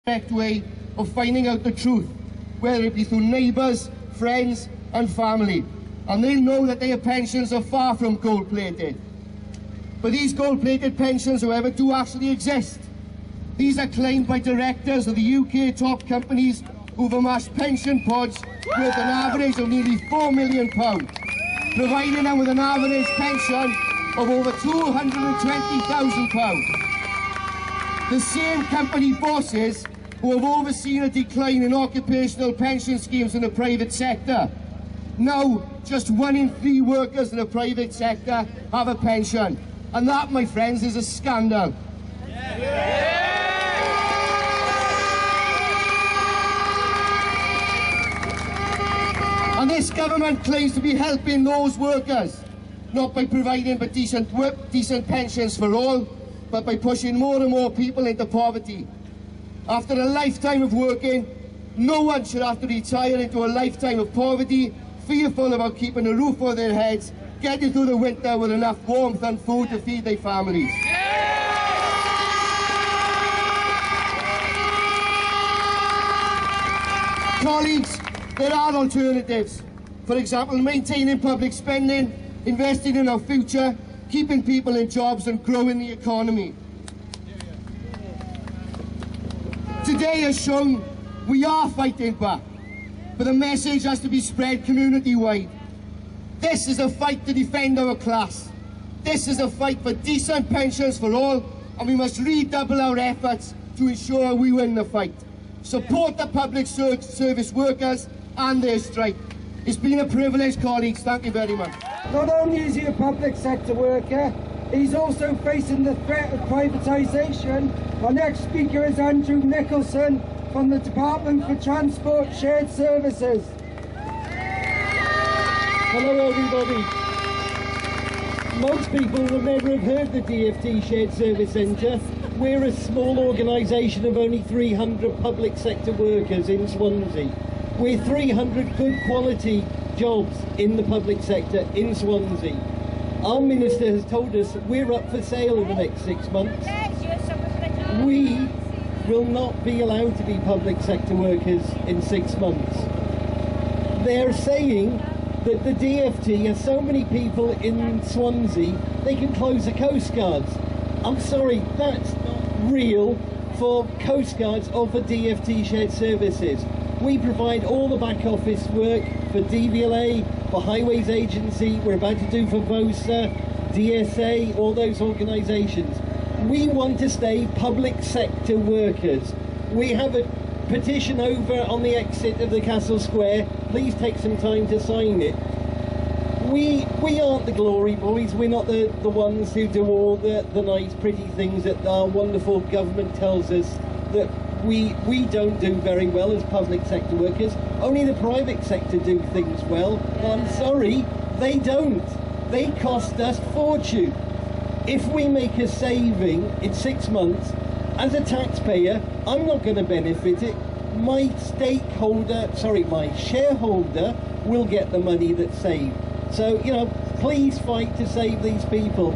correct way of finding out the truth, whether it be through neighbours, friends and family. And they know that their pensions are far from gold-plated. But these gold-plated pensions, however, do actually exist. These are claimed by directors of the UK top companies who've amassed pension pods worth an average of nearly £4 million, providing them with an average pension of over £220,000. The same company bosses who have overseen a decline in occupational pension schemes in the private sector. Now, just 1 in 3 workers in the private sector have a pension. And that, my friends, is a scandal. And this government claims to be helping those workers, not by providing decent pensions for all, but by pushing more and more people into poverty. After a lifetime of working, no one should have to retire into a lifetime of poverty, fearful about keeping a roof over their heads, getting through the winter with enough warmth and food to feed their families. Colleagues, there are alternatives. For example, maintaining public spending, investing in our future, keeping people in jobs and growing the economy. Today has shown we are fighting back, but the message has to be spread community-wide. This is a fight to defend our class. This is a fight for decent pensions for all, and we must redouble our efforts to ensure we win the fight. Support the public service workers and their strike. It's been a privilege, colleagues. Thank you very much. Not only is he a public sector worker, he's also facing the threat of privatisation. Our next speaker is Andrew Nicholson from the Department for Transport Shared Services. Hello everybody. Most people will never have heard the DFT Shared Service Centre. We're a small organisation of only 300 public sector workers in Swansea. We're 300 good quality jobs in the public sector in Swansea. Our Minister has told us we're up for sale in the next 6 months. We will not be allowed to be public sector workers in 6 months. They're saying that the DFT has so many people in Swansea, they can close the Coast Guards. I'm sorry, that's not real for Coast Guards or for DFT Shared Services. We provide all the back office work for DVLA, for Highways Agency, we're about to do for VOSA, DSA, all those organisations. We want to stay public sector workers. We have a petition over on the exit of the Castle Square. Please take some time to sign it. We aren't the glory boys. We're not the ones who do all the nice pretty things that our wonderful government tells us that we don't do very well as public sector workers. Only the private sector do things well. I'm sorry, they don't. They cost us fortune. If we make a saving in 6 months, as a taxpayer, I'm not going to benefit it. My shareholder will get the money that's saved. So, you know, please fight to save these people.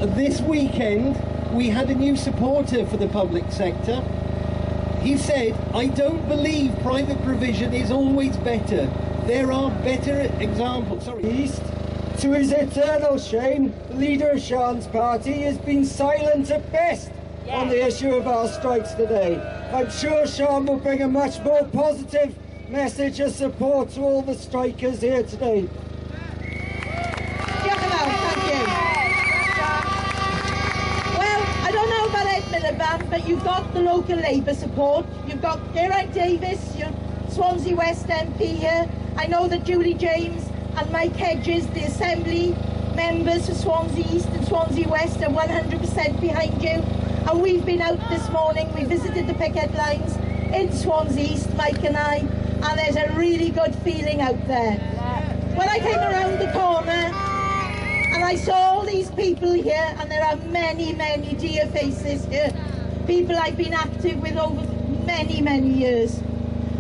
This weekend, we had a new supporter for the public sector. He said, I don't believe private provision is always better. There are better examples. To his eternal shame, the leader of Sian's party has been silent at best on the issue of our strikes today. I'm sure Sian will bring a much more positive message of support to all the strikers here today. But you've got the local Labour support. You've got Geraint Davis, your Swansea West MP here. I know that Julie James and Mike Hedges, the Assembly members for Swansea East and Swansea West, are 100% behind you. And we've been out this morning, we visited the picket lines in Swansea East, Mike and I, and there's a really good feeling out there. When I came around the corner, and I saw all these people here, and there are many, many dear faces here. People I've been active with over many, many years.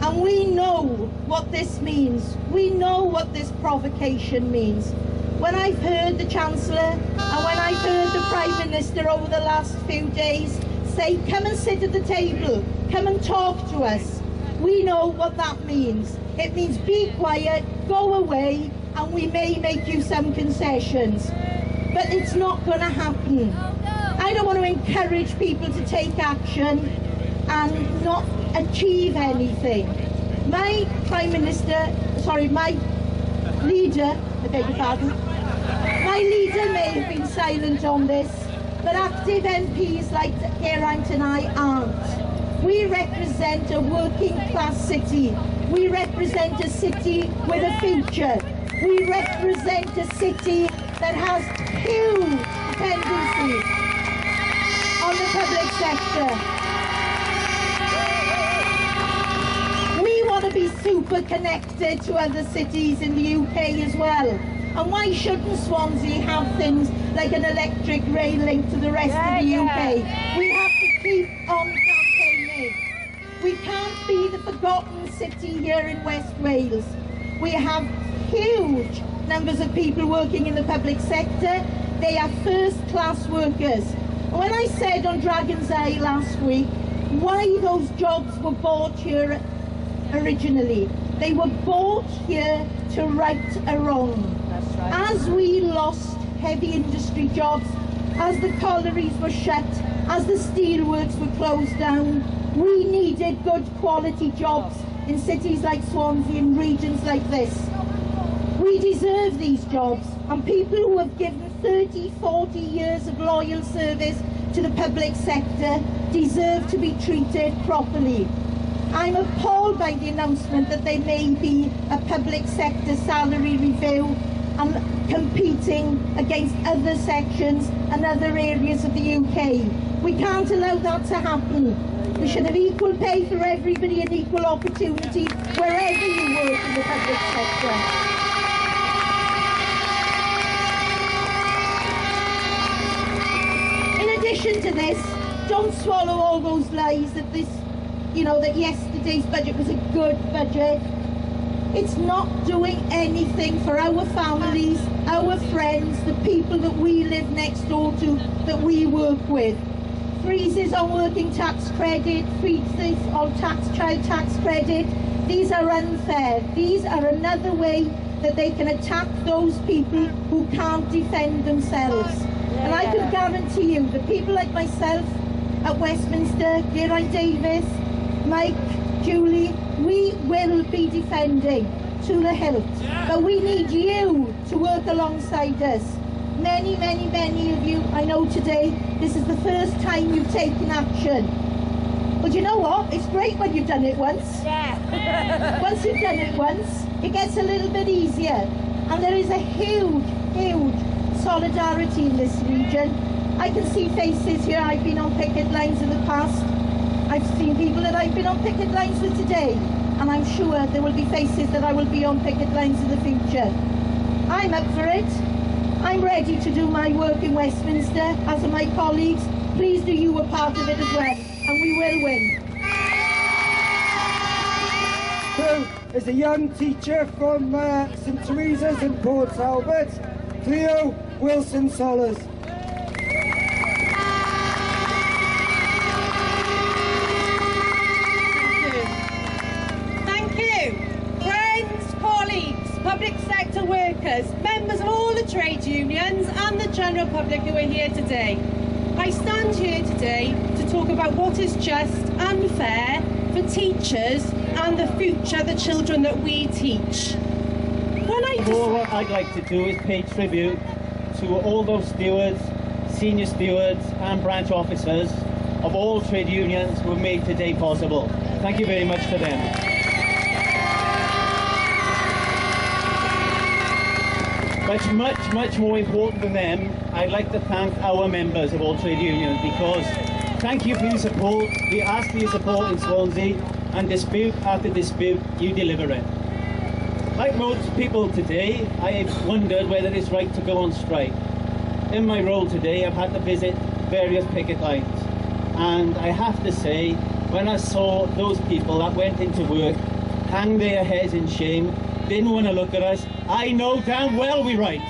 And we know what this means. We know what this provocation means. When I've heard the Chancellor and when I've heard the Prime Minister over the last few days say, come and sit at the table, come and talk to us. We know what that means. It means be quiet, go away, and we may make you some concessions. But it's not going to happen. I don't want to encourage people to take action and not achieve anything. My Prime Minister, sorry, my leader, I beg your pardon, my leader may have been silent on this, but active MPs like Geraint and I aren't. We represent a working class city. We represent a city with a future. We represent a city that has huge dependency on the public sector. We want to be super connected to other cities in the UK as well. And why shouldn't Swansea have things like an electric rail link to the rest of the UK? We have to keep on campaigning. We can't be the forgotten city here in West Wales. We have huge numbers of people working in the public sector. They are first-class workers. When I said on Dragon's Eye last week why those jobs were bought here originally, they were bought here to right a wrong. That's right. As we lost heavy industry jobs, as the collieries were shut, as the steelworks were closed down, we needed good quality jobs in cities like Swansea and regions like this. We deserve these jobs, and people who have given 30, 40 years of loyal service to the public sector deserve to be treated properly. I'm appalled by the announcement that there may be a public sector salary review and competing against other sections and other areas of the UK. We can't allow that to happen. We should have equal pay for everybody and equal opportunity wherever you work in the public sector. In addition to this, don't swallow all those lies that that yesterday's budget was a good budget. It's not doing anything for our families, our friends, the people that we live next door to, that we work with. Freezes on working tax credit, freezes on child tax credit. These are unfair. These are another way that they can attack those people who can't defend themselves. And I can guarantee you that people like myself at Westminster, Geraint Davis, Mike, Julie, we will be defending to the hilt. But we need you to work alongside us. Many, many, many of you, I know today, this is the first time you've taken action. But you know what? It's great when you've done it once. Yeah. Once you've done it once, it gets a little bit easier. And there is a huge, huge solidarity in this region. I can see faces here. I've been on picket lines in the past. I've seen people that I've been on picket lines with today. And I'm sure there will be faces that I will be on picket lines in the future. I'm up for it. I'm ready to do my work in Westminster, as are my colleagues. Please do you a part of it as well, and we will win. Who is a young teacher from St Teresa's in Port Talbot, Cleo Wilson-Sollers. Public sector workers, members of all the trade unions and the general public who are here today. I stand here today to talk about what is just and fair for teachers and the future, the children that we teach. What I'd like to do is pay tribute to all those stewards, senior stewards and branch officers of all trade unions who have made today possible. Thank you very much for them. But much more important than them, I'd like to thank our members of all trade unions, because thank you for your support. We ask for your support in Swansea, and dispute after dispute, you deliver it. Like most people today, I've wondered whether it's right to go on strike. In my role today, I've had to visit various picket lines, and I have to say, when I saw those people that went into work hang their heads in shame, didn't want to look at us, I know damn well we're right.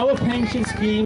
our pension scheme